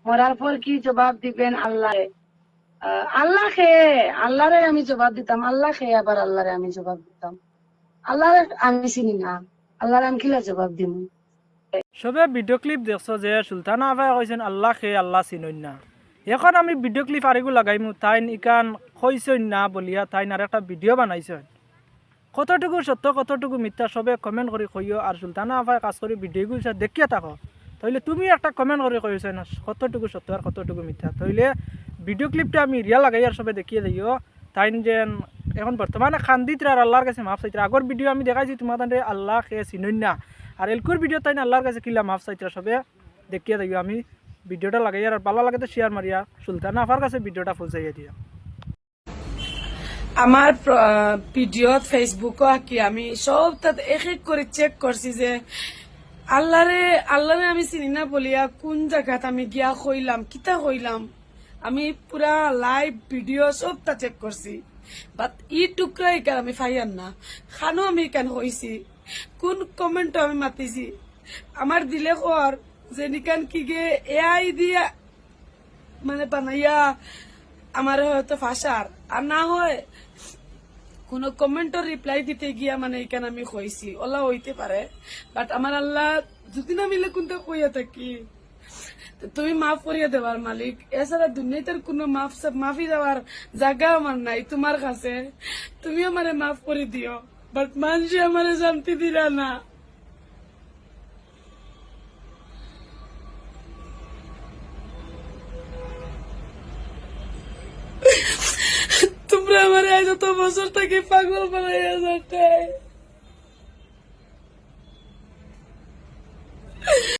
মরার পর কি জবাব দিবেন আল্লাহ? আল্লাহ খেয়ে আল্লাহরে আমি জবাব দিতাম, আল্লাহ খেয়ে আবার আল্লাহরে আমি জবাব দিতাম। আল্লাহরে আমি চিনি না, আল্লাহরে আমি কিলা জবাব দিব? সবে ভিডিও ক্লিপ দেখছো যে সুলতানা আফাই কইছেন আল্লাহ খেয়ে আল্লাহ চিনইন না। এখন আমি ভিডিও ক্লিপ আরেকু লাগাইমু, তাইন ইকান কইছেন না বলিয়া তাইন আর একটা ভিডিও বানাইছেন। কতটুকু সত্য কতটুকু মিথ্যা সবে কমেন্ট করে কইও। আর সুলতানা আফাই কাজ করে ভিডিওগুলো দেখিয়ে থাকো, তাইলে তুমি একটা কমেন্ট করে কইছো না কতটুকু সত্য আর কতটুকু মিথ্যা। তাইলে ভিডিও ক্লিপটা আমি রিয়া লাগাই আর সবে দেখিয়ে দিও তাইন যেন এখন বর্তমানে খান্দিতরা আর আল্লাহর কাছে মাফ চাইতরা। আগর ভিডিও আমি দেখাইছি তোমার তাদের আল্লাহ খেয়ে চিনইন না, আর এলকুর ভিডিও তাই আল্লাহর কাছে কিলা মাফ চাইতরা সবে দেখিয়ে দিও। আমি ভিডিওটা লাগাই আর ভালো লাগে তো শেয়ার মারিয়া সুলতানা আফার কাছে ভিডিওটা পৌঁছাইয়া দিয়া। আমার ভিডিও ফেসবুক কি আমি সব তাতে এক এক করে চেক করছি যে আল্লাহরে আমি চিনি না বলিয়া কোন জায়গাত আমি গিয়া কইলাম কিতা কইলাম। আমি পুরা লাইভ ভিডিও সবটা চেক করছি, বাট ই টুকরা এখান আমি ফাইয়ার না। খানো আমি কেন হইছি, কোন কমেন্ট আমি মাতিছি আমার দিলে কর যে নিকান কি গে এআই দিয়া মানে বানাইয়া আমার হয়তো ফাঁসার, আর না হয় কোন কমেন্টর রিপ্লাই দিতে গিয়া মানে এখানে আমি কইছি ওলা হইতে পারে। বাট আমার আল্লাহ যদি না মিলে কোনটা কইয়া থাকি তুমি মাফ করিয়া দেবার মালিক। এছাড়া দুনিয়াতে কোনো মাফি দেওয়ার জায়গা আমার নাই তোমার কাছে। তুমি আমারে মাফ করে দিও, বাট মানুষে আমারে শান্তি দিলা না। তোমরা আমার এত বছর থেকে পাগল বানাইয়া যাচ্ছে।